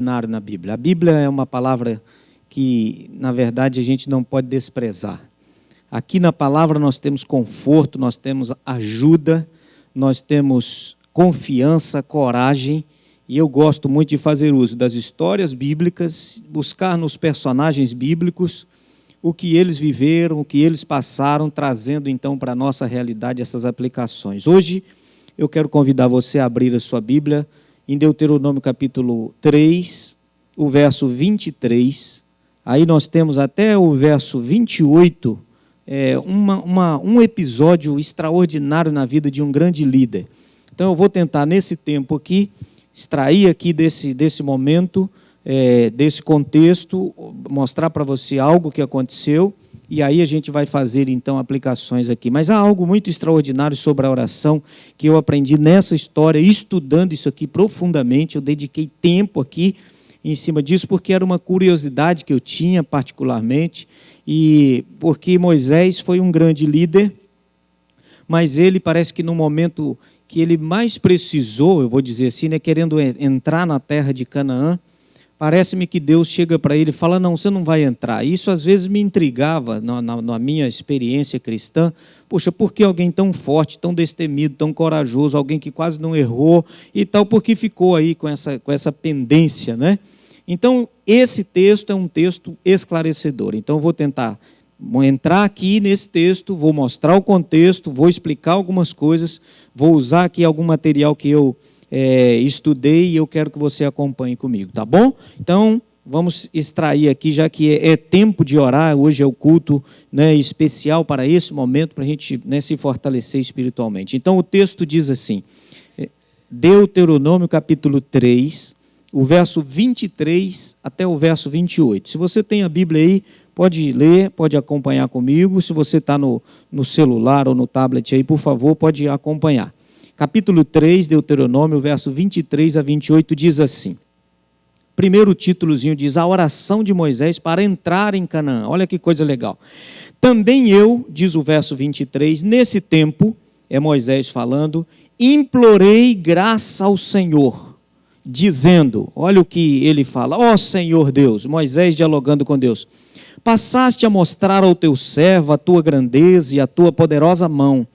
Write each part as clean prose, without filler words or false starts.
Na Bíblia. A Bíblia é uma palavra que, na verdade, a gente não pode desprezar. Aqui na palavra nós temos conforto, nós temos ajuda, nós temos confiança, coragem, e eu gosto muito de fazer uso das histórias bíblicas, buscar nos personagens bíblicos o que eles viveram, o que eles passaram, trazendo então para a nossa realidade essas aplicações. Hoje eu quero convidar você a abrir a sua Bíblia em Deuteronômio capítulo 3, o verso 23, aí nós temos até o verso 28, um episódio extraordinário na vida de um grande líder. Então eu vou tentar nesse tempo aqui, extrair aqui desse momento, desse contexto, mostrar para você algo que aconteceu, e aí a gente vai fazer, então, aplicações aqui. Mas há algo muito extraordinário sobre a oração que eu aprendi nessa história, estudando isso aqui profundamente. Eu dediquei tempo aqui em cima disso, porque era uma curiosidade que eu tinha particularmente, e porque Moisés foi um grande líder, mas ele parece que no momento que ele mais precisou, eu vou dizer assim, querendo entrar na terra de Canaã, parece-me que Deus chega para ele e fala, não, você não vai entrar. Isso às vezes me intrigava na minha experiência cristã. Poxa, por que alguém tão forte, tão destemido, tão corajoso, alguém que quase não errou e tal, porque ficou aí com essa pendência, né? Então, esse texto é um texto esclarecedor. Então, eu vou tentar entrar aqui nesse texto, vou mostrar o contexto, vou explicar algumas coisas, vou usar aqui algum material que eu estudei e eu quero que você acompanhe comigo, tá bom? Então, vamos extrair aqui, já que é tempo de orar, hoje é o culto, né, especial para esse momento, para a gente, né, se fortalecer espiritualmente. Então, o texto diz assim, Deuteronômio capítulo 3, o verso 23 até o verso 28. Se você tem a Bíblia aí, pode ler, pode acompanhar comigo. Se você está no celular ou no tablet aí, por favor, pode acompanhar. Capítulo 3, Deuteronômio, verso 23 a 28, diz assim. Primeiro títulozinho diz, a oração de Moisés para entrar em Canaã. Olha que coisa legal. Também eu, diz o verso 23, nesse tempo, é Moisés falando, implorei graça ao Senhor, dizendo, olha o que ele fala, ó Senhor Deus, Moisés dialogando com Deus, passaste a mostrar ao teu servo a tua grandeza e a tua poderosa mão,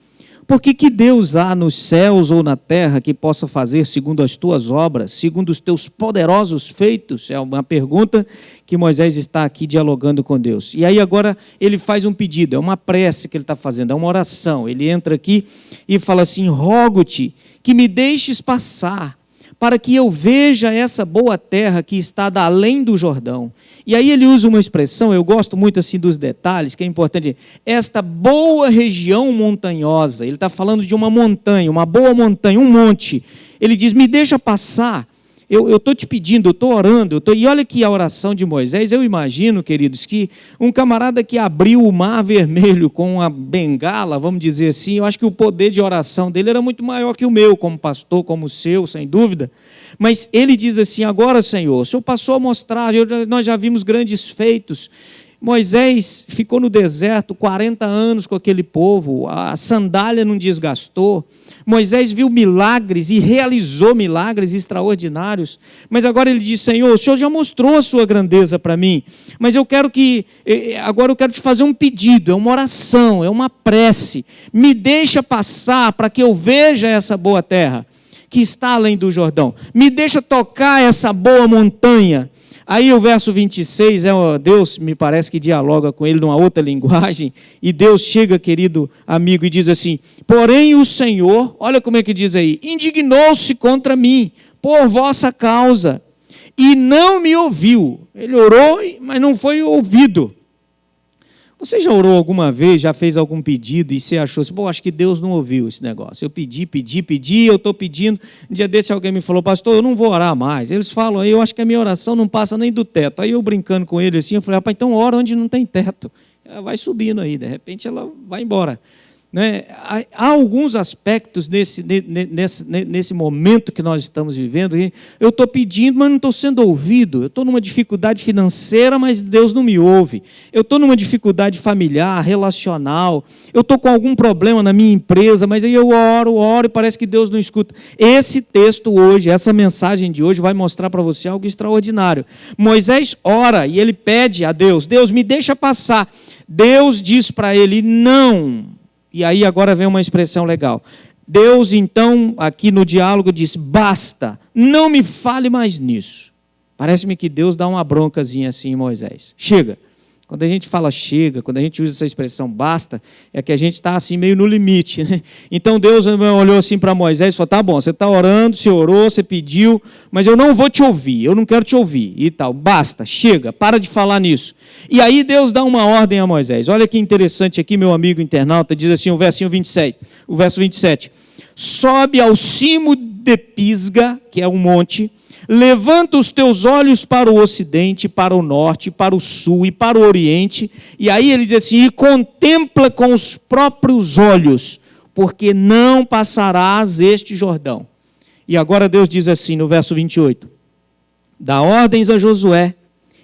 porque que Deus há nos céus ou na terra que possa fazer segundo as tuas obras, segundo os teus poderosos feitos? É uma pergunta que Moisés está aqui dialogando com Deus. E aí agora ele faz um pedido, é uma prece que ele está fazendo, é uma oração. Ele entra aqui e fala assim, rogo-te que me deixes passar, para que eu veja essa boa terra que está além do Jordão. E aí ele usa uma expressão, eu gosto muito assim dos detalhes, que é importante, esta boa região montanhosa, ele está falando de uma montanha, uma boa montanha, um monte. Ele diz, me deixa passar, eu estou te pedindo, eu estou orando, e olha que a oração de Moisés, eu imagino, queridos, que um camarada que abriu o mar vermelho com uma bengala, vamos dizer assim, eu acho que o poder de oração dele era muito maior que o meu, como pastor, como o seu, sem dúvida, mas ele diz assim, agora Senhor, o Senhor passou a mostrar, nós já vimos grandes feitos, Moisés ficou no deserto 40 anos com aquele povo, a sandália não desgastou, Moisés viu milagres e realizou milagres extraordinários, mas agora ele diz, Senhor, o Senhor já mostrou a sua grandeza para mim, mas agora eu quero te fazer um pedido, é uma oração, é uma prece, me deixa passar para que eu veja essa boa terra, que está além do Jordão, me deixa tocar essa boa montanha. Aí o verso 26, Deus me parece que dialoga com ele numa outra linguagem, e Deus chega, querido amigo, e diz assim, porém o Senhor, olha como é que diz aí, indignou-se contra mim, por vossa causa, e não me ouviu. Ele orou, mas não foi ouvido. Você já orou alguma vez, já fez algum pedido e você achou assim, acho que Deus não ouviu esse negócio. Eu pedi, eu estou pedindo. Um dia desse alguém me falou, pastor, eu não vou orar mais. Eles falam, eu acho que a minha oração não passa nem do teto. Aí eu brincando com ele assim, eu falei, rapaz, então ora onde não tem teto. Ela vai subindo aí, de repente ela vai embora. Né? Há alguns aspectos nesse momento que nós estamos vivendo. Eu estou pedindo, mas não estou sendo ouvido. Eu estou numa dificuldade financeira, mas Deus não me ouve. Eu estou numa dificuldade familiar, relacional. Eu estou com algum problema na minha empresa, mas aí eu oro e parece que Deus não escuta. Esse texto hoje, essa mensagem de hoje vai mostrar para você algo extraordinário. Moisés ora e ele pede a Deus: Deus, me deixa passar. Deus diz para ele: não. E aí agora vem uma expressão legal. Deus, então, aqui no diálogo diz: basta, não me fale mais nisso. Parece-me que Deus dá uma broncazinha assim em Moisés. Chega. Quando a gente fala chega, quando a gente usa essa expressão basta, é que a gente está assim meio no limite, né? Então Deus olhou assim para Moisés e falou: tá bom, você está orando, você orou, você pediu, mas eu não vou te ouvir, eu não quero te ouvir e tal. Basta, chega, para de falar nisso. E aí Deus dá uma ordem a Moisés. Olha que interessante aqui, meu amigo internauta, diz assim o verso 27. Sobe ao cimo de Pisga, que é um monte, levanta os teus olhos para o ocidente, para o norte, para o sul e para o oriente. E aí ele diz assim: e contempla com os próprios olhos, porque não passarás este Jordão. E agora Deus diz assim no verso 28. Dá ordens a Josué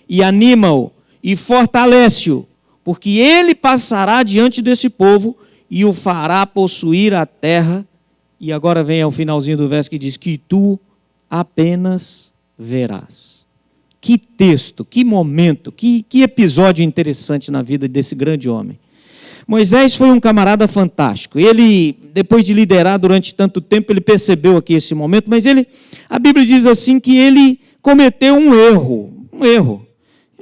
e anima-o e fortalece-o, porque ele passará diante desse povo e o fará possuir a terra. E agora vem ao finalzinho do verso que diz: que tu apenas verás. Que texto, que momento, que episódio interessante na vida desse grande homem. Moisés foi um camarada fantástico. Ele, depois de liderar durante tanto tempo, ele percebeu aqui esse momento, mas a Bíblia diz assim que ele cometeu um erro.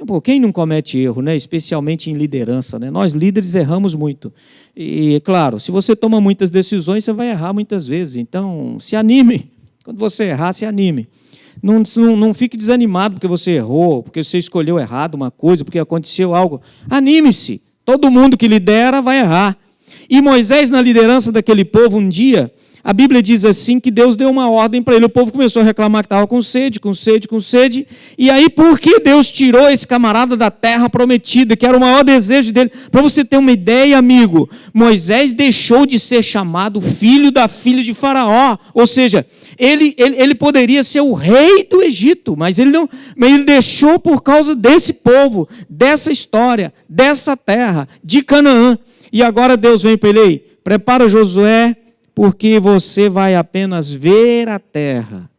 Pô, quem não comete erro, né? Especialmente em liderança, né? Nós líderes erramos muito. E, claro, se você toma muitas decisões, você vai errar muitas vezes. Então, se anime. Quando você errar, se anime. Não fique desanimado porque você errou, porque você escolheu errado uma coisa, porque aconteceu algo. Anime-se. Todo mundo que lidera vai errar. E Moisés, na liderança daquele povo, um dia, a Bíblia diz assim que Deus deu uma ordem para ele. O povo começou a reclamar que estava com sede. E aí, por que Deus tirou esse camarada da terra prometida, que era o maior desejo dele? Para você ter uma ideia, amigo, Moisés deixou de ser chamado filho da filha de Faraó. Ou seja, ele poderia ser o rei do Egito, mas ele deixou por causa desse povo, dessa história, dessa terra, de Canaã. E agora Deus vem para ele: prepara Josué, porque você vai apenas ver a terra.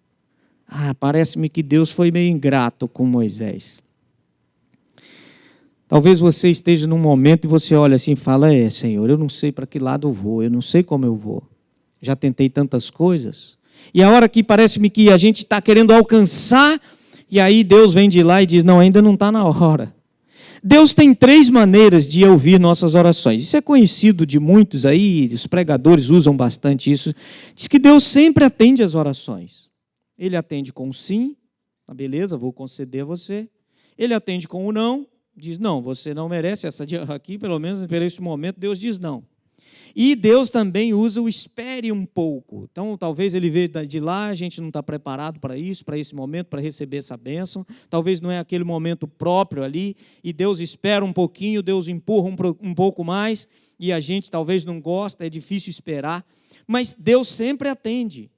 Parece-me que Deus foi meio ingrato com Moisés. Talvez você esteja num momento e você olha assim e fala: Senhor, eu não sei para que lado eu vou, eu não sei como eu vou. Já tentei tantas coisas. E a hora que parece-me que a gente está querendo alcançar, e aí Deus vem de lá e diz: não, ainda não está na hora. Deus tem 3 maneiras de ouvir nossas orações. Isso é conhecido de muitos aí, os pregadores usam bastante isso. Diz que Deus sempre atende as orações. Ele atende com o sim, beleza, vou conceder a você. Ele atende com o não, diz: não, você não merece essa aqui, pelo menos por esse momento, Deus diz não. E Deus também usa o espere um pouco. Então, talvez ele veio de lá, a gente não está preparado para isso, para esse momento, para receber essa bênção. Talvez não é aquele momento próprio ali, e Deus espera um pouquinho, Deus empurra um pouco mais, e a gente talvez não gosta, é difícil esperar. Mas Deus sempre atende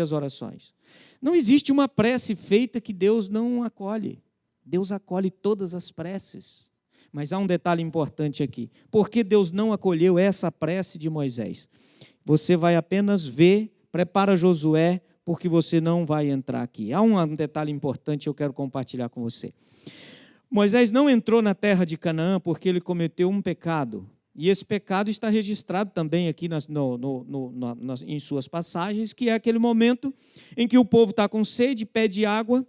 as orações. Não existe uma prece feita que Deus não acolhe. Deus acolhe todas as preces. Mas há um detalhe importante aqui. Por que Deus não acolheu essa prece de Moisés? Você vai apenas ver, prepara Josué, porque você não vai entrar aqui. Há um detalhe importante que eu quero compartilhar com você. Moisés não entrou na terra de Canaã porque ele cometeu um pecado. E esse pecado está registrado também aqui em suas passagens, que é aquele momento em que o povo está com sede, pede água,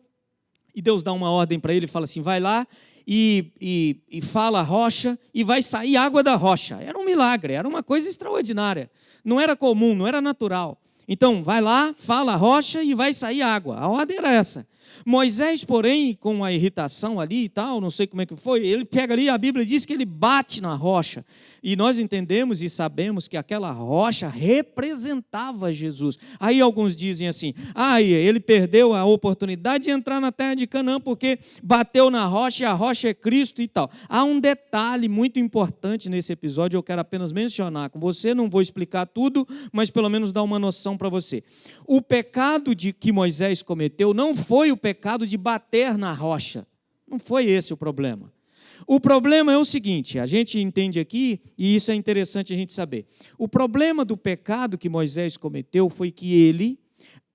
e Deus dá uma ordem para ele e fala assim: vai lá e fala a rocha e vai sair água da rocha. Era um milagre, era uma coisa extraordinária. Não era comum, não era natural. Então, vai lá, fala a rocha e vai sair água. A ordem era essa. Moisés, porém, com a irritação ali e tal, não sei como é que foi, ele pega ali, a Bíblia diz que ele bate na rocha. E nós entendemos e sabemos que aquela rocha representava Jesus. Aí alguns dizem assim, ele perdeu a oportunidade de entrar na terra de Canaã porque bateu na rocha e a rocha é Cristo e tal. Há um detalhe muito importante nesse episódio, eu quero apenas mencionar com você, não vou explicar tudo, mas pelo menos dar uma noção para você. O pecado que Moisés cometeu não foi o pecado de bater na rocha. Não foi esse o problema. O problema é o seguinte, a gente entende aqui, e isso é interessante a gente saber. O problema do pecado que Moisés cometeu foi que ele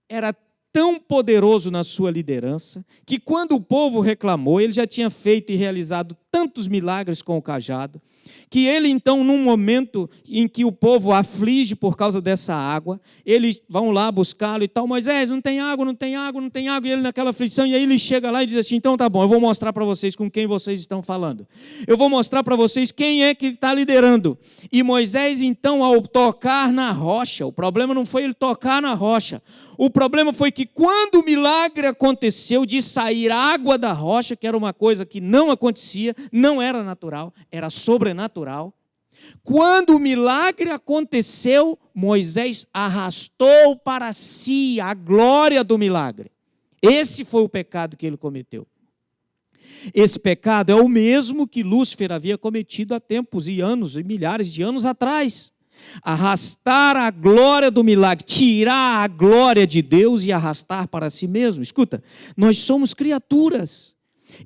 era tão poderoso na sua liderança, que quando o povo reclamou, ele já tinha feito e realizado tantos milagres com o cajado, que ele então, num momento em que o povo aflige por causa dessa água, eles vão lá buscá-lo e tal, Moisés, não tem água, não tem água, não tem água, e ele naquela aflição, e aí ele chega lá e diz assim, então tá bom, eu vou mostrar para vocês com quem vocês estão falando, eu vou mostrar para vocês quem é que está liderando, e Moisés então, ao tocar na rocha, o problema não foi ele tocar na rocha, o problema foi que quando o milagre aconteceu de sair água da rocha, que era uma coisa que não acontecia, não era natural, era sobrenatural. Quando o milagre aconteceu, Moisés arrastou para si a glória do milagre. Esse foi o pecado que ele cometeu. Esse pecado é o mesmo que Lúcifer havia cometido há tempos e anos, e milhares de anos atrás. Arrastar a glória do milagre, tirar a glória de Deus e arrastar para si mesmo. Escuta, nós somos criaturas,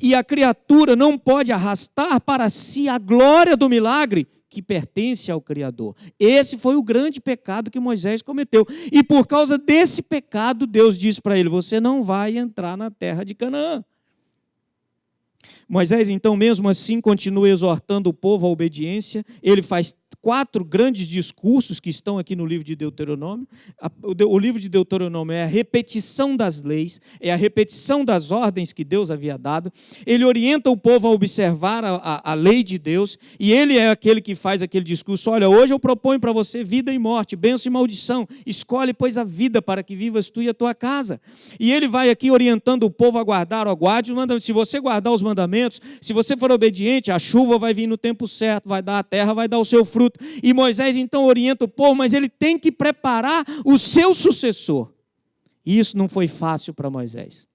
e a criatura não pode arrastar para si a glória do milagre que pertence ao Criador. Esse foi o grande pecado que Moisés cometeu, e por causa desse pecado, Deus disse para ele, você não vai entrar na terra de Canaã. Moisés, então, mesmo assim, continua exortando o povo à obediência, ele faz 4 grandes discursos que estão aqui no livro de Deuteronômio. O livro de Deuteronômio é a repetição das leis, é a repetição das ordens que Deus havia dado. Ele orienta o povo a observar a lei de Deus, e ele é aquele que faz aquele discurso, olha, hoje eu proponho para você vida e morte, bênção e maldição, escolhe, pois, a vida para que vivas tu e a tua casa. E ele vai aqui orientando o povo a guardar, guarde os mandamentos. Se você guardar os mandamentos, se você for obediente, a chuva vai vir no tempo certo, vai dar a terra, vai dar o seu fruto. E Moisés então orienta o povo, mas ele tem que preparar o seu sucessor. E isso não foi fácil para Moisés.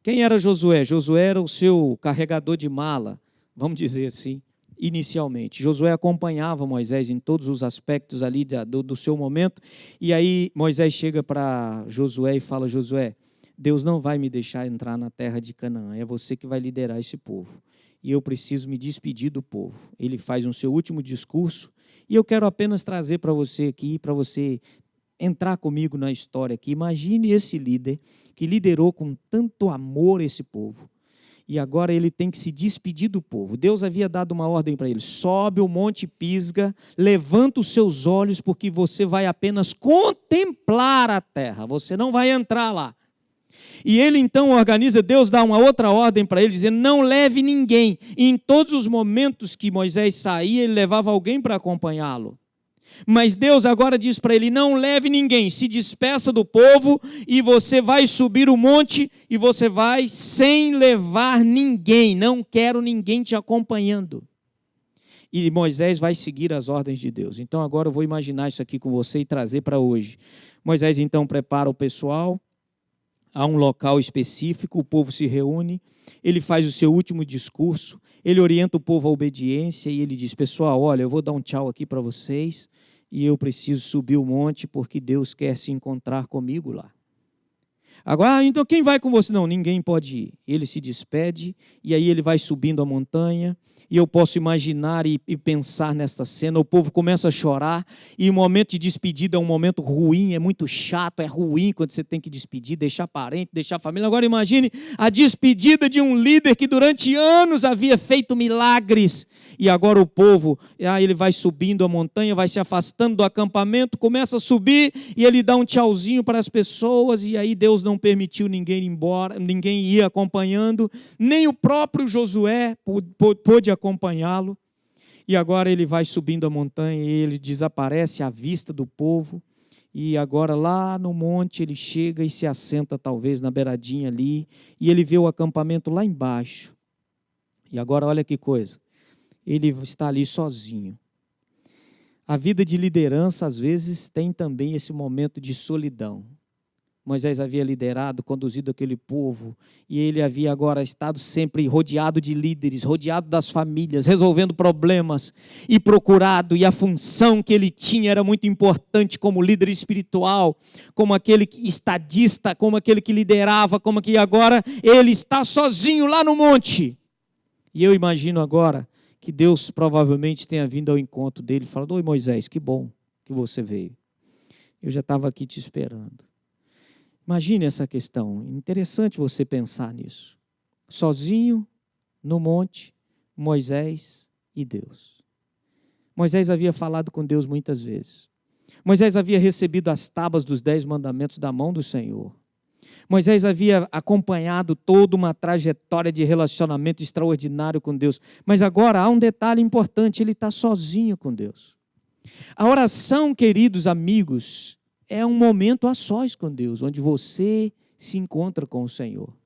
Quem era Josué? Josué era o seu carregador de mala, vamos dizer assim, inicialmente. Josué acompanhava Moisés em todos os aspectos ali do seu momento. E aí Moisés chega para Josué e fala, Josué, Deus não vai me deixar entrar na terra de Canaã, é você que vai liderar esse povo. E eu preciso me despedir do povo. Ele faz o seu último discurso, e eu quero apenas trazer para você aqui, para você entrar comigo na história aqui. Imagine esse líder que liderou com tanto amor esse povo, e agora ele tem que se despedir do povo. Deus havia dado uma ordem para ele, sobe o monte Pisga, levanta os seus olhos, porque você vai apenas contemplar a terra, você não vai entrar lá. E ele então organiza, Deus dá uma outra ordem para ele, dizendo, não leve ninguém. E em todos os momentos que Moisés saía, ele levava alguém para acompanhá-lo. Mas Deus agora diz para ele, não leve ninguém, se despeça do povo, e você vai subir o monte, e você vai sem levar ninguém, não quero ninguém te acompanhando. E Moisés vai seguir as ordens de Deus. Então agora eu vou imaginar isso aqui com você e trazer para hoje. Moisés então prepara o pessoal, há um local específico, o povo se reúne, ele faz o seu último discurso, ele orienta o povo à obediência e ele diz, pessoal, olha, eu vou dar um tchau aqui para vocês e eu preciso subir o monte porque Deus quer se encontrar comigo lá. Agora, então quem vai com você? Não, ninguém pode ir. Ele se despede e aí ele vai subindo a montanha. E eu posso imaginar e pensar nesta cena, o povo começa a chorar, e o momento de despedida é um momento ruim, é muito chato, é ruim quando você tem que despedir, deixar parente, deixar família. Agora imagine a despedida de um líder que durante anos havia feito milagres, e agora o povo, ele vai subindo a montanha, vai se afastando do acampamento, começa a subir, e ele dá um tchauzinho para as pessoas, e aí Deus não permitiu ninguém ir embora, ninguém ir acompanhando, nem o próprio Josué pôde acompanhá-lo, e agora ele vai subindo a montanha e ele desaparece à vista do povo, E agora lá no monte ele chega e se assenta talvez na beiradinha ali, e ele vê o acampamento lá embaixo. E agora olha que coisa, ele está ali sozinho. A vida de liderança às vezes tem também esse momento de solidão. Moisés havia liderado, conduzido aquele povo, e ele havia agora estado sempre rodeado de líderes, rodeado das famílias, resolvendo problemas, e procurado, e a função que ele tinha era muito importante como líder espiritual, como aquele estadista, como aquele que liderava, como que agora ele está sozinho lá no monte. E eu imagino agora que Deus provavelmente tenha vindo ao encontro dele, falando: oi Moisés, que bom que você veio, eu já estava aqui te esperando. Imagine essa questão, interessante você pensar nisso. Sozinho, no monte, Moisés e Deus. Moisés havia falado com Deus muitas vezes. Moisés havia recebido as tábuas dos 10 mandamentos da mão do Senhor. Moisés havia acompanhado toda uma trajetória de relacionamento extraordinário com Deus. Mas agora há um detalhe importante, ele está sozinho com Deus. A oração, queridos amigos, é um momento a sós com Deus, onde você se encontra com o Senhor,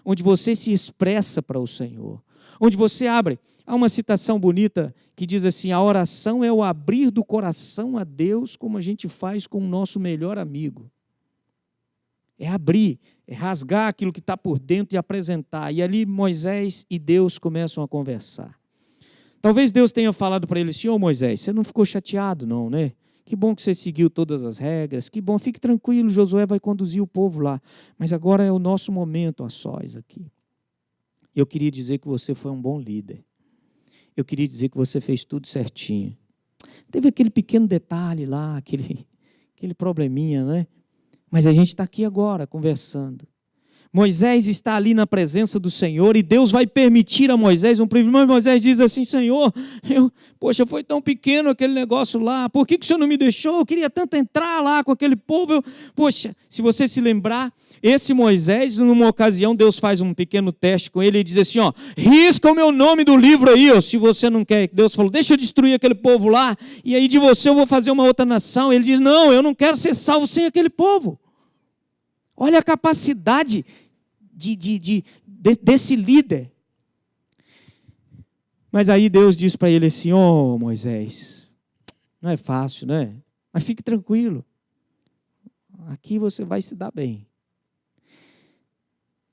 onde você se expressa para o Senhor, onde você abre. Há uma citação bonita que diz assim: a oração é o abrir do coração a Deus, como a gente faz com o nosso melhor amigo. É abrir, é rasgar aquilo que está por dentro e apresentar. E ali Moisés e Deus começam a conversar. Talvez Deus tenha falado para ele: Senhor Moisés, você não ficou chateado não, né? Que bom que você seguiu todas as regras, que bom, fique tranquilo, Josué vai conduzir o povo lá. Mas agora é o nosso momento a sós aqui. Eu queria dizer que você foi um bom líder. Eu queria dizer que você fez tudo certinho. Teve aquele pequeno detalhe lá, aquele probleminha, né? Mas a gente está aqui agora conversando. Moisés está ali na presença do Senhor e Deus vai permitir a Moisés um privilégio. Moisés diz assim: Senhor, poxa, foi tão pequeno aquele negócio lá, por que o Senhor não me deixou? Eu queria tanto entrar lá com aquele povo. Poxa, se você se lembrar, esse Moisés, numa ocasião, Deus faz um pequeno teste com ele e diz assim: ó, risca o meu nome do livro aí, ó, se você não quer. Deus falou: deixa eu destruir aquele povo lá, e aí de você eu vou fazer uma outra nação. Ele diz: não, eu não quero ser salvo sem aquele povo. Olha a capacidade desse líder. Mas aí Deus diz para ele assim: ô Moisés, não é fácil, né? Mas fique tranquilo, aqui você vai se dar bem.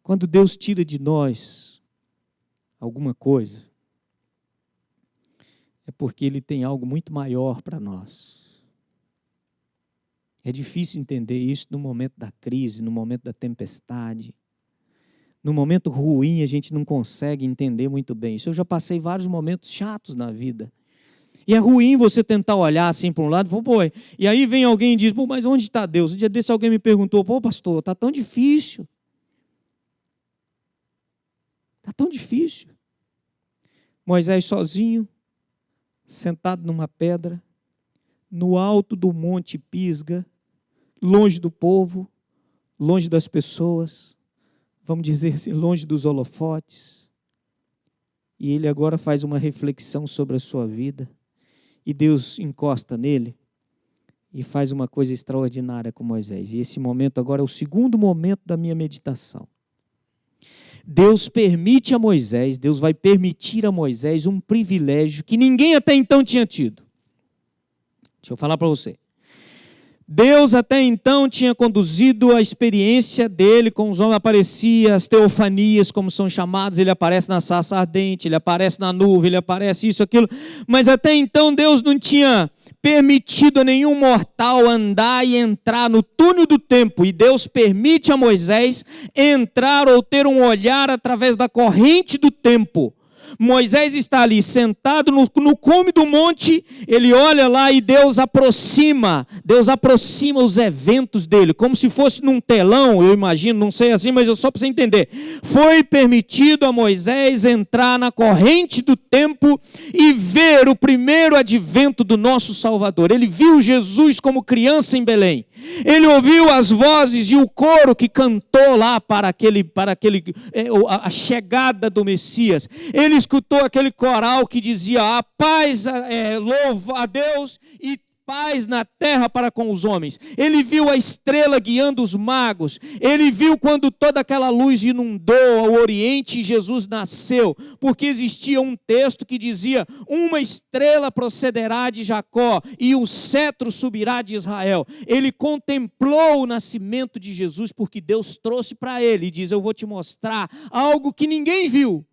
Quando Deus tira de nós alguma coisa, é porque Ele tem algo muito maior para nós. É difícil entender isso no momento da crise, no momento da tempestade. No momento ruim a gente não consegue entender muito bem isso. Eu já passei vários momentos chatos na vida. E é ruim você tentar olhar assim para um lado e falar: pô, e aí vem alguém e diz: pô, mas onde está Deus? Um dia desse alguém me perguntou: pô, pastor, está tão difícil. Está tão difícil. Moisés sozinho, sentado numa pedra, no alto do monte Pisga, longe do povo, longe das pessoas, vamos dizer assim, longe dos holofotes. E ele agora faz uma reflexão sobre a sua vida, e Deus encosta nele e faz uma coisa extraordinária com Moisés. E esse momento agora é o segundo momento da minha meditação. Deus permite a Moisés, Deus vai permitir a Moisés um privilégio que ninguém até então tinha tido. Deixa eu falar para você. Deus até então tinha conduzido a experiência dele com os homens, aparecia as teofanias, como são chamadas, ele aparece na sarça ardente, ele aparece na nuvem, ele aparece isso, aquilo, mas até então Deus não tinha permitido a nenhum mortal andar e entrar no túnel do tempo, e Deus permite a Moisés entrar ou ter um olhar através da corrente do tempo. Moisés está ali sentado no cume do monte, ele olha lá e Deus aproxima os eventos dele, como se fosse num telão, eu imagino, não sei assim, mas só para você entender. Foi permitido a Moisés entrar na corrente do tempo e ver o primeiro advento do nosso Salvador. Ele viu Jesus como criança em Belém. Ele ouviu as vozes e o coro que cantou lá para a chegada do Messias. Ele escutou aquele coral que dizia: a paz, louva a Deus, e paz na terra para com os homens. Ele viu a estrela guiando os magos. Ele viu quando toda aquela luz inundou o Oriente e Jesus nasceu. Porque existia um texto que dizia: uma estrela procederá de Jacó e o cetro subirá de Israel. Ele contemplou o nascimento de Jesus porque Deus trouxe para ele e diz: eu vou te mostrar algo que ninguém viu.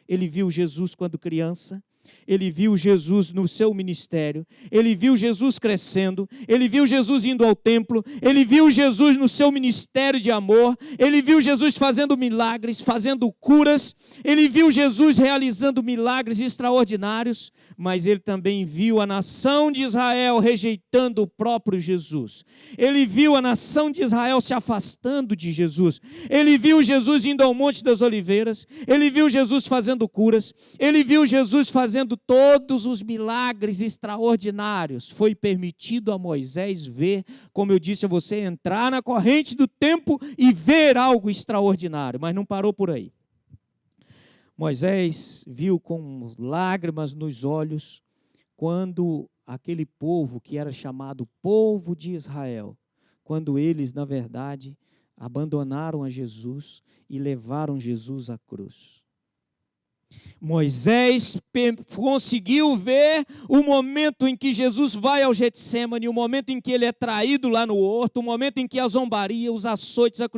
Ele viu Jesus quando criança. Ele viu Jesus no seu ministério, ele viu Jesus crescendo, ele viu Jesus indo ao templo, ele viu Jesus no seu ministério de amor, ele viu Jesus fazendo milagres, fazendo curas, ele viu Jesus realizando milagres extraordinários, mas ele também viu a nação de Israel rejeitando o próprio Jesus. Ele viu a nação de Israel se afastando de Jesus. Ele viu Jesus indo ao Monte das Oliveiras, ele viu Jesus fazendo curas, ele viu Jesus fazendo todos os milagres extraordinários. Foi permitido a Moisés ver, como eu disse a você, entrar na corrente do tempo e ver algo extraordinário, mas não parou por aí. Moisés viu com lágrimas nos olhos quando aquele povo que era chamado povo de Israel, quando eles, na verdade, abandonaram a Jesus e levaram Jesus à cruz. Moisés conseguiu ver o momento em que Jesus vai ao Getsêmani, o momento em que ele é traído lá no horto, o momento em que a zombaria, os açoites, a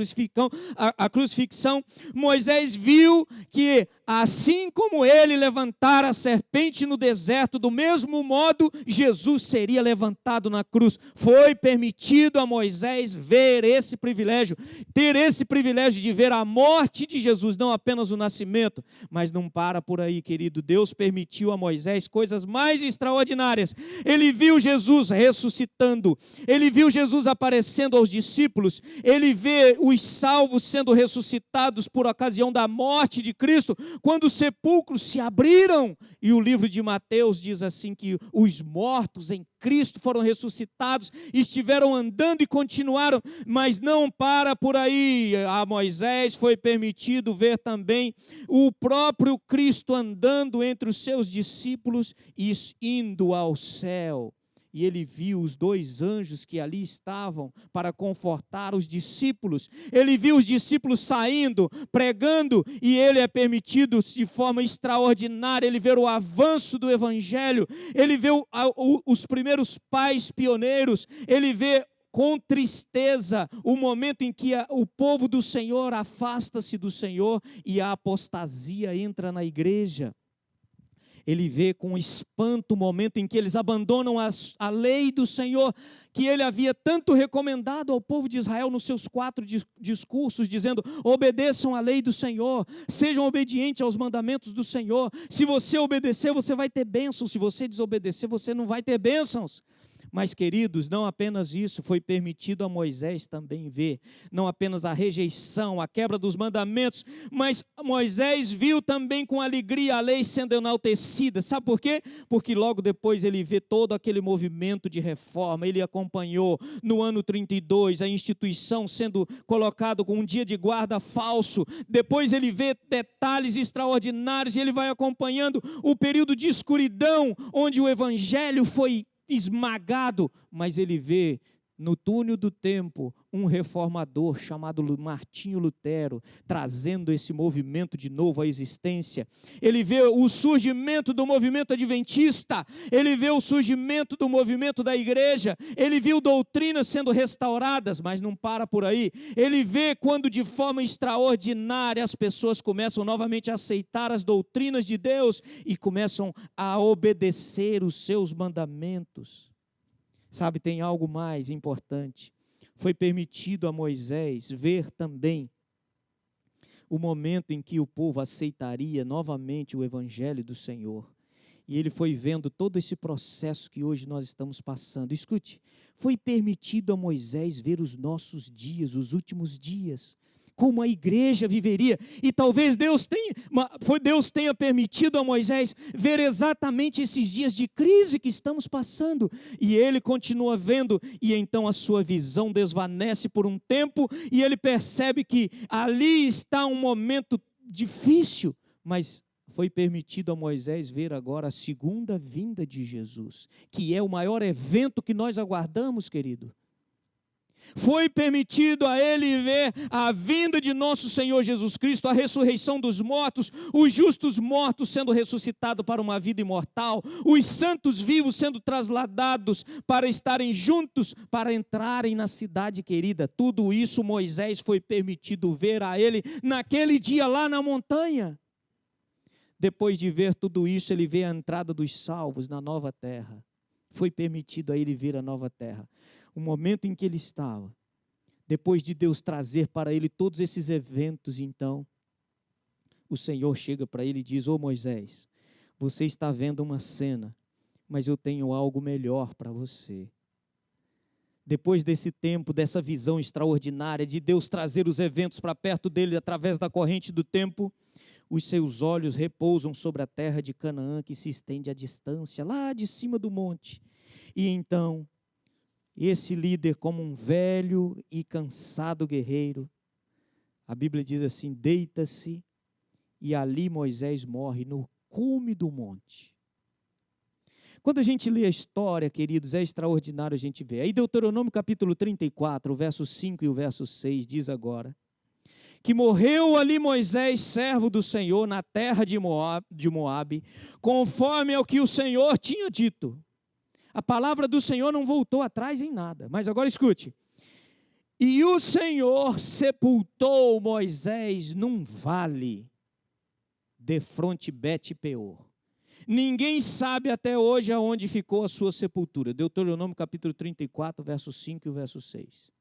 crucifixão. Moisés viu que assim como ele levantara a serpente no deserto, do mesmo modo Jesus seria levantado na cruz. Foi permitido a Moisés ver esse privilégio, ter esse privilégio de ver a morte de Jesus, não apenas o nascimento, mas não para por aí, querido. Deus permitiu a Moisés coisas mais extraordinárias. Ele viu Jesus ressuscitando, ele viu Jesus aparecendo aos discípulos, ele vê os salvos sendo ressuscitados por ocasião da morte de Cristo, quando os sepulcros se abriram, e o livro de Mateus diz assim que os mortos em Cristo foram ressuscitados, estiveram andando e continuaram, mas não para por aí. A Moisés foi permitido ver também o próprio Cristo andando entre os seus discípulos e indo ao céu. E ele viu os dois anjos que ali estavam para confortar os discípulos. Ele viu os discípulos saindo, pregando, e ele é permitido de forma extraordinária, ele vê o avanço do evangelho, ele vê os primeiros pais pioneiros, ele vê com tristeza o momento em que o povo do Senhor afasta-se do Senhor e a apostasia entra na igreja. Ele vê com espanto o momento em que eles abandonam a lei do Senhor, que ele havia tanto recomendado ao povo de Israel nos seus 4 discursos, dizendo: obedeçam à lei do Senhor, sejam obedientes aos mandamentos do Senhor. Se você obedecer, você vai ter bênçãos. Se você desobedecer, você não vai ter bênçãos. Mas, queridos, não apenas isso, foi permitido a Moisés também ver, não apenas a rejeição, a quebra dos mandamentos, mas Moisés viu também com alegria a lei sendo enaltecida. Sabe por quê? Porque logo depois ele vê todo aquele movimento de reforma, ele acompanhou no ano 32 a instituição sendo colocado com um dia de guarda falso, depois ele vê detalhes extraordinários e ele vai acompanhando o período de escuridão, onde o evangelho foi esmagado, mas ele vê no túnel do tempo um reformador chamado Martinho Lutero, trazendo esse movimento de novo à existência. Ele vê o surgimento do movimento adventista, ele vê o surgimento do movimento da igreja, ele viu doutrinas sendo restauradas, mas não para por aí. Ele vê quando de forma extraordinária as pessoas começam novamente a aceitar as doutrinas de Deus e começam a obedecer os seus mandamentos. Sabe, tem algo mais importante. Foi permitido a Moisés ver também o momento em que o povo aceitaria novamente o evangelho do Senhor. E ele foi vendo todo esse processo que hoje nós estamos passando. Escute, foi permitido a Moisés ver os nossos dias, os últimos dias, como a igreja viveria, e talvez Deus tenha permitido a Moisés ver exatamente esses dias de crise que estamos passando, e ele continua vendo, e então a sua visão desvanece por um tempo, e ele percebe que ali está um momento difícil, mas foi permitido a Moisés ver agora a segunda vinda de Jesus, que é o maior evento que nós aguardamos, querido. Foi permitido a ele ver a vinda de nosso Senhor Jesus Cristo, a ressurreição dos mortos, os justos mortos sendo ressuscitados para uma vida imortal, os santos vivos sendo trasladados para estarem juntos, para entrarem na cidade querida. Tudo isso Moisés foi permitido ver a ele naquele dia lá na montanha. Depois de ver tudo isso, ele vê a entrada dos salvos na nova terra. Foi permitido a ele ver a nova terra. O momento em que ele estava, depois de Deus trazer para ele todos esses eventos, então, o Senhor chega para ele e diz: ô Moisés, você está vendo uma cena, mas eu tenho algo melhor para você. Depois desse tempo, dessa visão extraordinária de Deus trazer os eventos para perto dele através da corrente do tempo, os seus olhos repousam sobre a terra de Canaã, que se estende à distância, lá de cima do monte. E então, esse líder, como um velho e cansado guerreiro, a Bíblia diz assim: deita-se, e ali Moisés morre no cume do monte. Quando a gente lê a história, queridos, é extraordinário a gente ver. Aí Deuteronômio capítulo 34, o verso 5 e o verso 6 diz agora que morreu ali Moisés, servo do Senhor, na terra de Moabe, conforme ao que o Senhor tinha dito. A palavra do Senhor não voltou atrás em nada. Mas agora escute. E o Senhor sepultou Moisés num vale, defronte Bet-peor. Ninguém sabe até hoje aonde ficou a sua sepultura. Deuteronômio capítulo 34, verso 5 e o verso 6.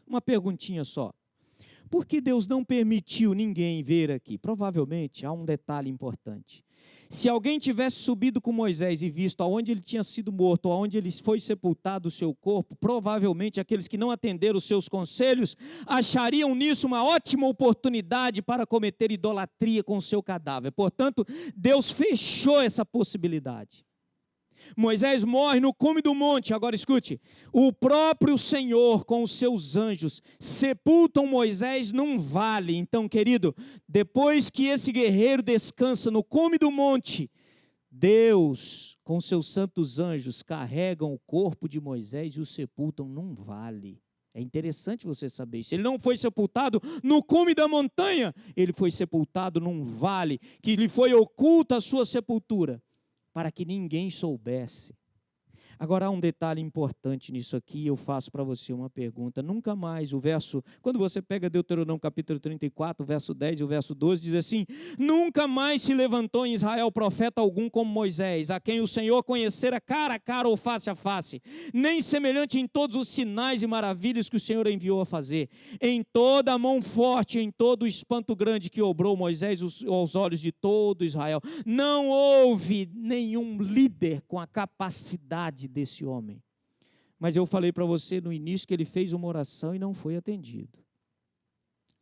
Uma perguntinha só. Por que Deus não permitiu ninguém ver aqui? Provavelmente há um detalhe importante. Se alguém tivesse subido com Moisés e visto aonde ele tinha sido morto, aonde ele foi sepultado o seu corpo, provavelmente aqueles que não atenderam os seus conselhos achariam nisso uma ótima oportunidade para cometer idolatria com o seu cadáver. Portanto, Deus fechou essa possibilidade. Moisés morre no cume do monte. Agora escute, o próprio Senhor com os seus anjos sepultam Moisés num vale. Então, querido, depois que esse guerreiro descansa no cume do monte, Deus com seus santos anjos carregam o corpo de Moisés e o sepultam num vale. É interessante você saber isso. Ele não foi sepultado no cume da montanha, ele foi sepultado num vale, que lhe foi oculta a sua sepultura, para que ninguém soubesse. Agora há um detalhe importante nisso aqui, eu faço para você uma pergunta. Nunca mais o verso, quando você pega Deuteronômio capítulo 34, o verso 10 e o verso 12, diz assim: nunca mais se levantou em Israel profeta algum como Moisés, a quem o Senhor conhecera cara a cara ou face a face, nem semelhante em todos os sinais e maravilhas que o Senhor enviou a fazer, em toda a mão forte, em todo o espanto grande que obrou Moisés aos olhos de todo Israel. Não houve nenhum líder com a capacidade desse homem. Mas eu falei para você no início que ele fez uma oração e não foi atendido.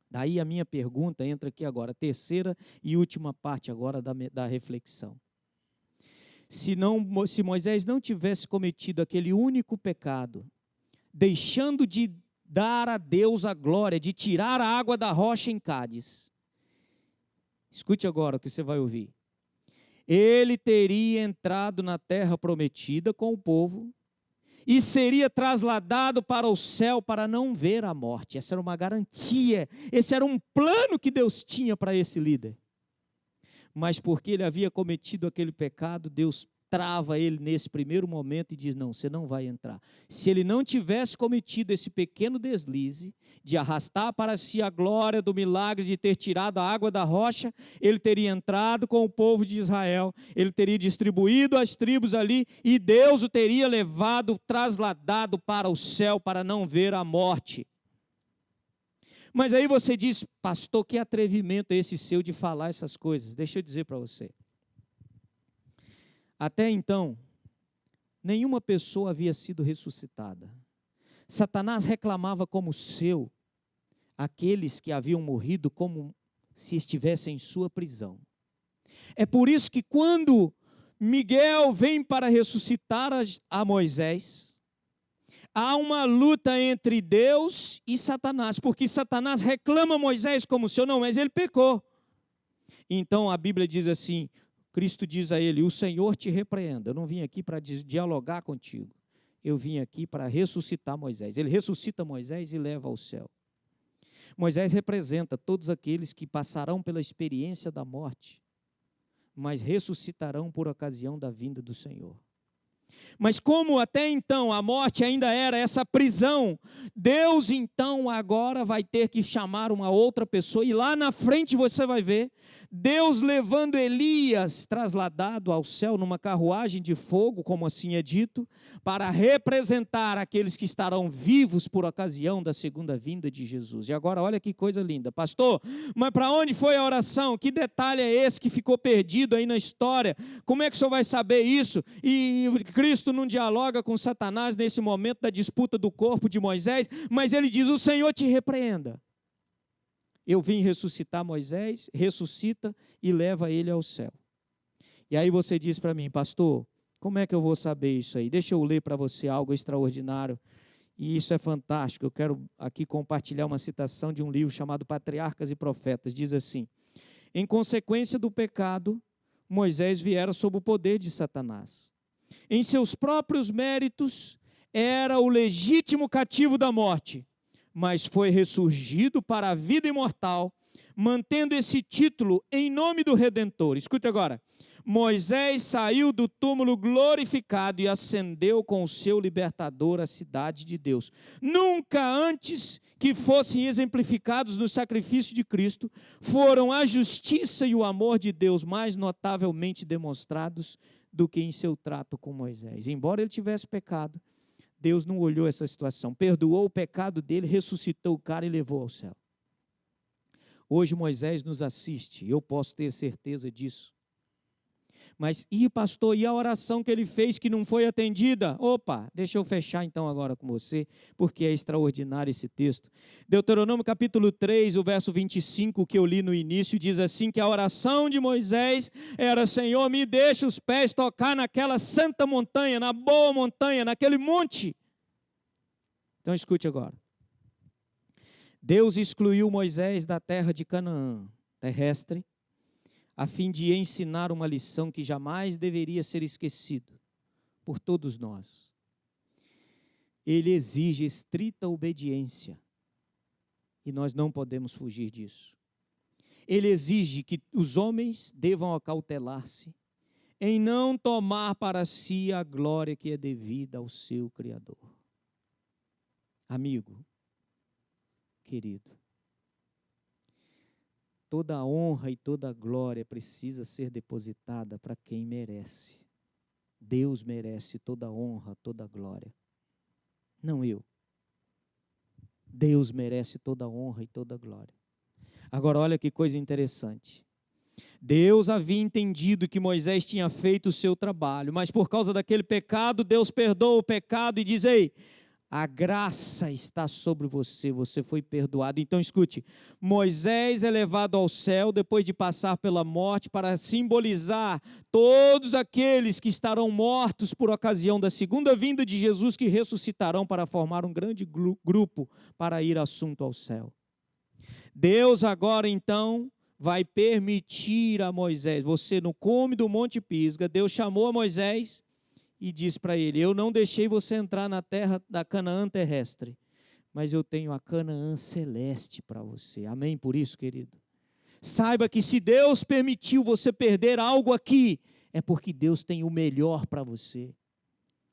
Daí a minha pergunta entra aqui agora, a terceira e última parte agora da reflexão. Se Moisés não tivesse cometido aquele único pecado, deixando de dar a Deus a glória, de tirar a água da rocha em Cádiz, escute agora o que você vai ouvir. Ele teria entrado na terra prometida com o povo e seria trasladado para o céu para não ver a morte. Essa era uma garantia, esse era um plano que Deus tinha para esse líder. Mas porque ele havia cometido aquele pecado, Deus trava ele nesse primeiro momento e diz: não, você não vai entrar. Se ele não tivesse cometido esse pequeno deslize de arrastar para si a glória do milagre de ter tirado a água da rocha, ele teria entrado com o povo de Israel, ele teria distribuído as tribos ali e Deus o teria levado, trasladado para o céu para não ver a morte. Mas aí você diz: pastor, que atrevimento é esse seu de falar essas coisas? Deixa eu dizer para você. Até então, nenhuma pessoa havia sido ressuscitada. Satanás reclamava como seu aqueles que haviam morrido como se estivessem em sua prisão. É por isso que quando Miguel vem para ressuscitar a Moisés, há uma luta entre Deus e Satanás, porque Satanás reclama Moisés como seu, não, mas ele pecou. Então a Bíblia diz assim, Cristo diz a ele, o Senhor te repreenda, eu não vim aqui para dialogar contigo, eu vim aqui para ressuscitar Moisés. Ele ressuscita Moisés e leva ao céu. Moisés representa todos aqueles que passarão pela experiência da morte, mas ressuscitarão por ocasião da vinda do Senhor. Mas como até então a morte ainda era essa prisão, Deus então agora vai ter que chamar uma outra pessoa, e lá na frente você vai ver, Deus levando Elias trasladado ao céu numa carruagem de fogo, como assim é dito, para representar aqueles que estarão vivos por ocasião da segunda vinda de Jesus. E agora olha que coisa linda, pastor, mas para onde foi a oração? Que detalhe é esse que ficou perdido aí na história? Como é que o senhor vai saber isso? E Cristo não dialoga com Satanás nesse momento da disputa do corpo de Moisés, mas ele diz, o Senhor te repreenda. Eu vim ressuscitar Moisés, ressuscita e leva ele ao céu. E aí você diz para mim, pastor, como é que eu vou saber isso aí? Deixa eu ler para você algo extraordinário, e isso é fantástico. Eu quero aqui compartilhar uma citação de um livro chamado Patriarcas e Profetas. Diz assim, em consequência do pecado, Moisés viera sob o poder de Satanás. Em seus próprios méritos, era o legítimo cativo da morte, mas foi ressurgido para a vida imortal, mantendo esse título em nome do Redentor. Escute agora, Moisés saiu do túmulo glorificado e ascendeu com o seu libertador à cidade de Deus. Nunca antes que fossem exemplificados no sacrifício de Cristo, foram a justiça e o amor de Deus mais notavelmente demonstrados do que em seu trato com Moisés. Embora ele tivesse pecado, Deus não olhou essa situação, perdoou o pecado dele, ressuscitou o cara e levou ao céu. Hoje Moisés nos assiste, eu posso ter certeza disso. Mas, pastor, e a oração que ele fez que não foi atendida? Opa, deixa eu fechar então agora com você, porque é extraordinário esse texto. Deuteronômio capítulo 3, o verso 25, que eu li no início, diz assim, que a oração de Moisés era, Senhor, me deixa os pés tocar naquela santa montanha, na boa montanha, naquele monte. Então escute agora. Deus excluiu Moisés da terra de Canaã, terrestre, a fim de ensinar uma lição que jamais deveria ser esquecida por todos nós. Ele exige estrita obediência, e nós não podemos fugir disso. Ele exige que os homens devam acautelar-se em não tomar para si a glória que é devida ao seu Criador. Amigo, querido, toda a honra e toda a glória precisa ser depositada para quem merece. Deus merece toda a honra, toda a glória. Não eu. Deus merece toda a honra e toda a glória. Agora olha que coisa interessante. Deus havia entendido que Moisés tinha feito o seu trabalho, mas por causa daquele pecado, Deus perdoa o pecado e diz, ei, a graça está sobre você, você foi perdoado. Então escute, Moisés é levado ao céu depois de passar pela morte para simbolizar todos aqueles que estarão mortos por ocasião da segunda vinda de Jesus, que ressuscitarão para formar um grande grupo para ir assunto ao céu. Deus agora então vai permitir a Moisés, você no cume do Monte Pisga, Deus chamou a Moisés e diz para ele, eu não deixei você entrar na terra da Canaã terrestre, mas eu tenho a Canaã celeste para você. Amém por isso, querido? Saiba que se Deus permitiu você perder algo aqui, é porque Deus tem o melhor para você.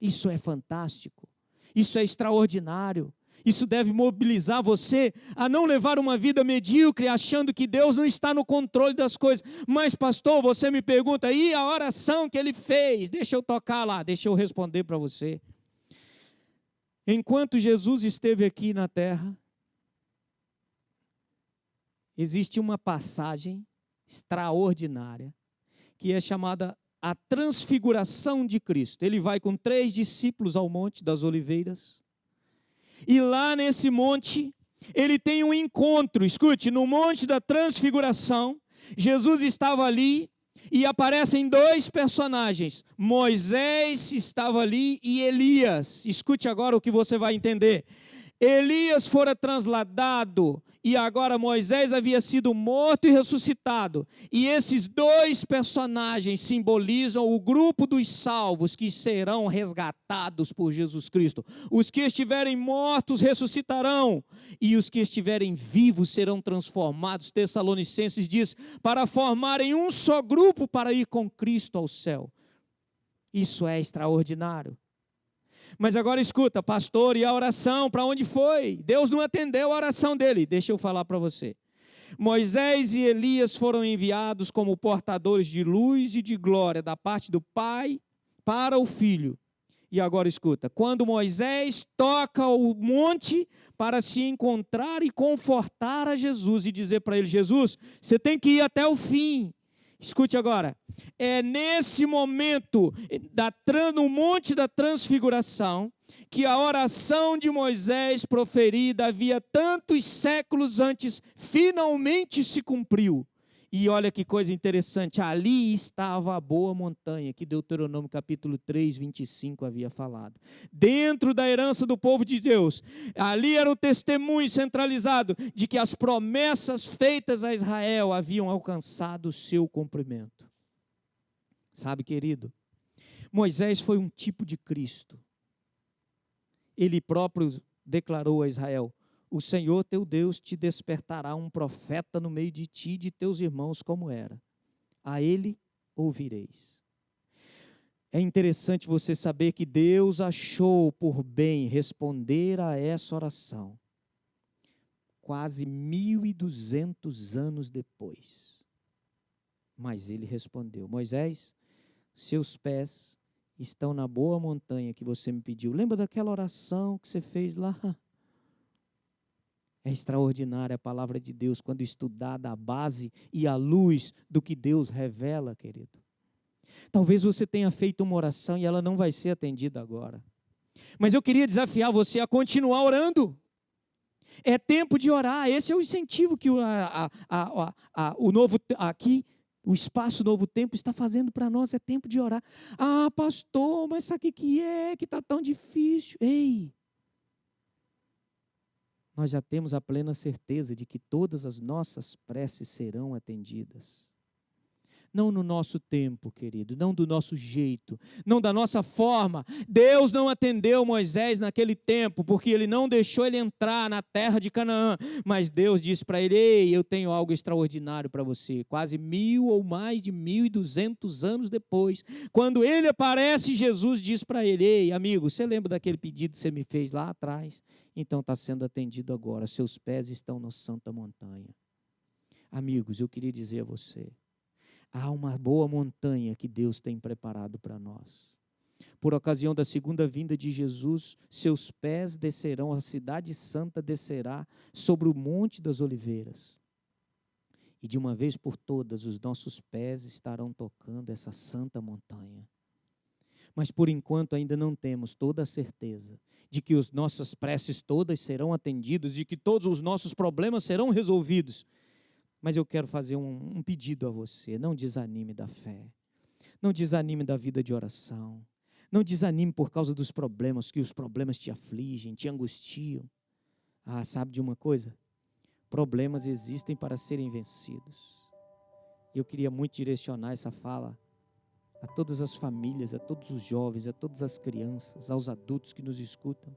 Isso é fantástico, isso é extraordinário. Isso deve mobilizar você a não levar uma vida medíocre, achando que Deus não está no controle das coisas. Mas pastor, você me pergunta, e a oração que ele fez? Deixa eu tocar lá, deixa eu responder para você. Enquanto Jesus esteve aqui na terra, existe uma passagem extraordinária, que é chamada a transfiguração de Cristo. Ele vai com 3 discípulos ao Monte das Oliveiras, e lá nesse monte, ele tem um encontro, escute, no Monte da Transfiguração, Jesus estava ali e aparecem 2 personagens, Moisés estava ali e Elias. Escute agora o que você vai entender. Elias fora trasladado e agora Moisés havia sido morto e ressuscitado. E esses dois personagens simbolizam o grupo dos salvos que serão resgatados por Jesus Cristo. Os que estiverem mortos ressuscitarão, e os que estiverem vivos serão transformados. Tessalonicenses diz, para formarem um só grupo para ir com Cristo ao céu. Isso é extraordinário. Mas agora escuta, pastor, e a oração, para onde foi? Deus não atendeu a oração dele. Deixa eu falar para você. Moisés e Elias foram enviados como portadores de luz e de glória da parte do Pai para o Filho. E agora escuta, quando Moisés toca o monte para se encontrar e confortar a Jesus e dizer para ele, Jesus, você tem que ir até o fim. Escute agora, é nesse momento, no Monte da Transfiguração, que a oração de Moisés proferida havia tantos séculos antes, finalmente se cumpriu. E olha que coisa interessante, ali estava a boa montanha, que Deuteronômio capítulo 3, 25 havia falado. Dentro da herança do povo de Deus, ali era o testemunho centralizado de que as promessas feitas a Israel haviam alcançado o seu cumprimento. Sabe, querido, Moisés foi um tipo de Cristo. Ele próprio declarou a Israel, o Senhor teu Deus te despertará um profeta no meio de ti e de teus irmãos como era. A ele ouvireis. É interessante você saber que Deus achou por bem responder a essa oração. Quase 1.200 anos depois. Mas ele respondeu, Moisés, seus pés estão na boa montanha que você me pediu. Lembra daquela oração que você fez lá? É extraordinária a palavra de Deus quando estudada à base e à luz do que Deus revela, querido. Talvez você tenha feito uma oração e ela não vai ser atendida agora. Mas eu queria desafiar você a continuar orando. É tempo de orar. Esse é o incentivo que o novo aqui, o Espaço Novo Tempo está fazendo para nós. É tempo de orar. Ah, pastor, mas sabe o que é que está tão difícil? Ei! Nós já temos a plena certeza de que todas as nossas preces serão atendidas. Não no nosso tempo, querido, não do nosso jeito, não da nossa forma. Deus não atendeu Moisés naquele tempo, porque ele não deixou ele entrar na terra de Canaã. Mas Deus disse para ele, ei, eu tenho algo extraordinário para você. Quase 1.000 ou mais de 1.200 anos depois, quando ele aparece, Jesus diz para ele, ei, amigo, você lembra daquele pedido que você me fez lá atrás? Então está sendo atendido agora, seus pés estão na santa montanha. Amigos, eu queria dizer a você, há uma boa montanha que Deus tem preparado para nós. Por ocasião da segunda vinda de Jesus, seus pés descerão, a cidade santa descerá sobre o Monte das Oliveiras. E de uma vez por todas, os nossos pés estarão tocando essa santa montanha. Mas por enquanto ainda não temos toda a certeza de que as nossas preces todas serão atendidas, de que todos os nossos problemas serão resolvidos. Mas eu quero fazer um pedido a você, não desanime da fé, não desanime da vida de oração, não desanime por causa dos problemas, que os problemas te afligem, te angustiam. Ah, sabe de uma coisa? Problemas existem para serem vencidos. Eu queria muito direcionar essa fala a todas as famílias, a todos os jovens, a todas as crianças, aos adultos que nos escutam.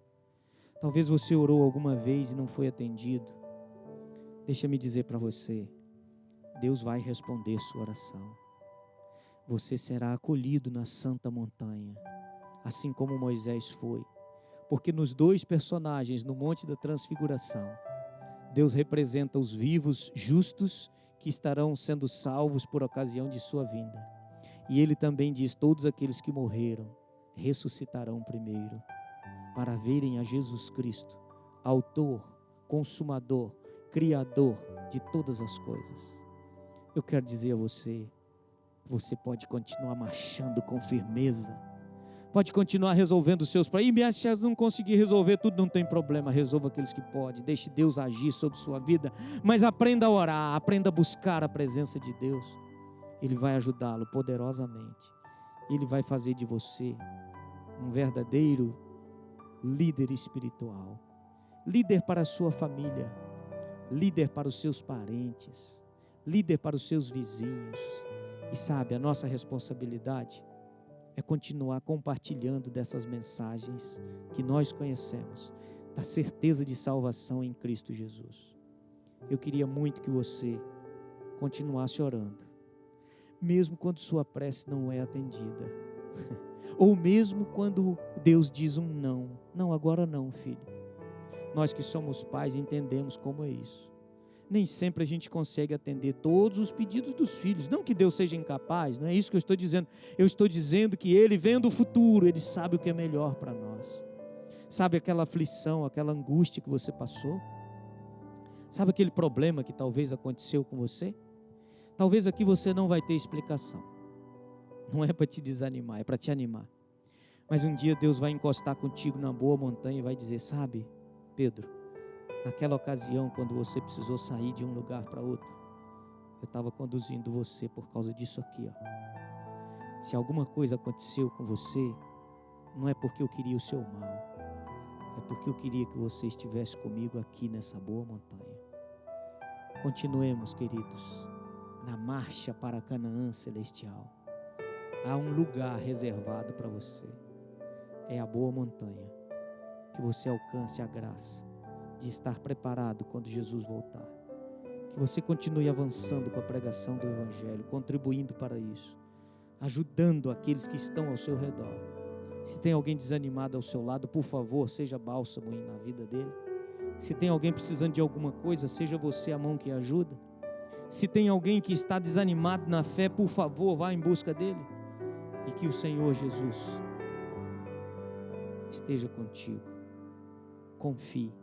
Talvez você orou alguma vez e não foi atendido. Deixa-me dizer para você, Deus vai responder sua oração. Você será acolhido na santa montanha, assim como Moisés foi. Porque nos dois personagens, no Monte da Transfiguração, Deus representa os vivos justos que estarão sendo salvos por ocasião de sua vinda. E Ele também diz, todos aqueles que morreram, ressuscitarão primeiro, para verem a Jesus Cristo, autor, consumador, criador de todas as coisas. Eu quero dizer a você, você pode continuar marchando com firmeza, pode continuar resolvendo os seus problemas, e se não conseguir resolver tudo, não tem problema, resolva aqueles que pode, deixe Deus agir sobre sua vida, mas aprenda a orar, aprenda a buscar a presença de Deus, Ele vai ajudá-lo poderosamente, Ele vai fazer de você um verdadeiro líder espiritual, líder para a sua família, líder para os seus parentes, líder para os seus vizinhos. E sabe, a nossa responsabilidade é continuar compartilhando dessas mensagens que nós conhecemos, da certeza de salvação em Cristo Jesus. Eu queria muito que você continuasse orando, mesmo quando sua prece não é atendida, ou mesmo quando Deus diz um não. Não, agora não, filho. Nós que somos pais entendemos como é isso. Nem sempre a gente consegue atender todos os pedidos dos filhos. Não que Deus seja incapaz, não é isso que eu estou dizendo. Eu estou dizendo que Ele, vendo o futuro, Ele sabe o que é melhor para nós. Sabe aquela aflição, aquela angústia que você passou? Sabe aquele problema que talvez aconteceu com você? Talvez aqui você não vai ter explicação. Não é para te desanimar, é para te animar. Mas um dia Deus vai encostar contigo na boa montanha e vai dizer: sabe, Pedro, naquela ocasião quando você precisou sair de um lugar para outro, eu estava conduzindo você por causa disso aqui, ó. Se alguma coisa aconteceu com você, não é porque eu queria o seu mal, é porque eu queria que você estivesse comigo aqui nessa boa montanha. Continuemos, queridos, na marcha para Canaã celestial. Há um lugar reservado para você. É a boa montanha. Que você alcance a graça de estar preparado quando Jesus voltar. Que você continue avançando com a pregação do Evangelho, contribuindo para isso, ajudando aqueles que estão ao seu redor. Se tem alguém desanimado ao seu lado, por favor, seja bálsamo na vida dele. Se tem alguém precisando de alguma coisa, seja você a mão que ajuda. Se tem alguém que está desanimado na fé, por favor, vá em busca dele. E que o Senhor Jesus esteja contigo. Confie.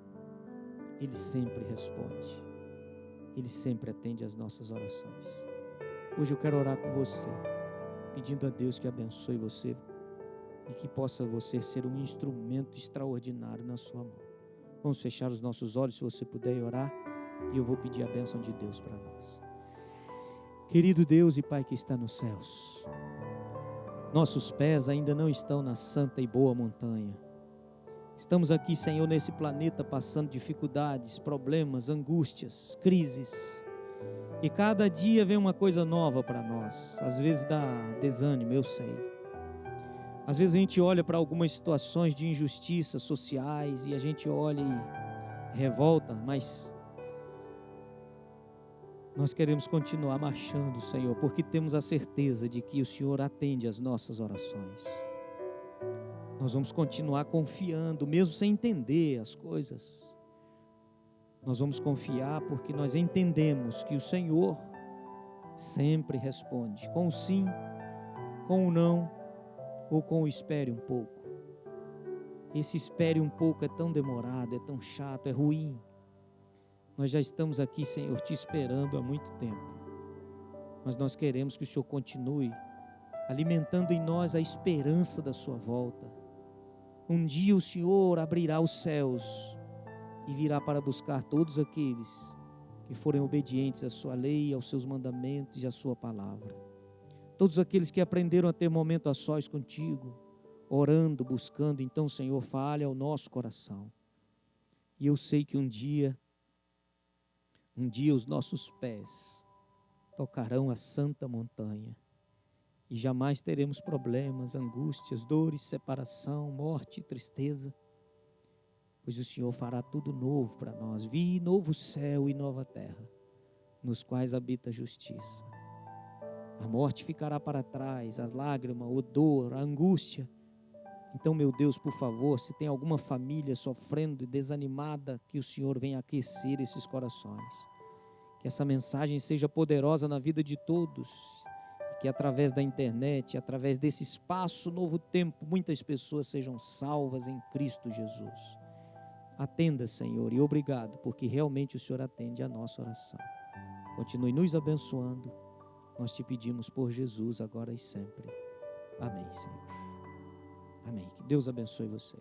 Ele sempre responde. Ele sempre atende às nossas orações. Hoje eu quero orar com você, pedindo a Deus que abençoe você e que possa você ser um instrumento extraordinário na sua mão. Vamos fechar os nossos olhos, se você puder, orar, e eu vou pedir a bênção de Deus para nós. Querido Deus e Pai que está nos céus, nossos pés ainda não estão na santa e boa montanha. Estamos aqui, Senhor, nesse planeta passando dificuldades, problemas, angústias, crises. E cada dia vem uma coisa nova para nós. Às vezes dá desânimo, eu sei. Às vezes a gente olha para algumas situações de injustiças sociais e a gente olha e revolta, mas nós queremos continuar marchando, Senhor, porque temos a certeza de que o Senhor atende às nossas orações. Nós vamos continuar confiando, mesmo sem entender as coisas. Nós vamos confiar porque nós entendemos que o Senhor sempre responde, com o sim, com o não, ou com o espere um pouco. Esse espere um pouco é tão demorado, é tão chato, é ruim. Nós já estamos aqui, Senhor, te esperando há muito tempo. Mas nós queremos que o Senhor continue alimentando em nós a esperança da sua volta. Um dia o Senhor abrirá os céus e virá para buscar todos aqueles que forem obedientes à sua lei, aos seus mandamentos e à sua palavra. Todos aqueles que aprenderam a ter momento a sós contigo, orando, buscando, então, Senhor, fale ao nosso coração. E eu sei que um dia os nossos pés tocarão a santa montanha e jamais teremos problemas, angústias, dores, separação, morte e tristeza, pois o Senhor fará tudo novo para nós. Vi novo céu e nova terra, nos quais habita a justiça. A morte ficará para trás, as lágrimas, o dor, a angústia. Então, meu Deus, por favor, se tem alguma família sofrendo e desanimada, que o Senhor venha aquecer esses corações. Que essa mensagem seja poderosa na vida de todos. E que através da internet, através desse espaço Novo Tempo, muitas pessoas sejam salvas em Cristo Jesus. Atenda, Senhor, e obrigado, porque realmente o Senhor atende a nossa oração. Continue nos abençoando. Nós te pedimos por Jesus, agora e sempre. Amém, Senhor. Amém. Que Deus abençoe você.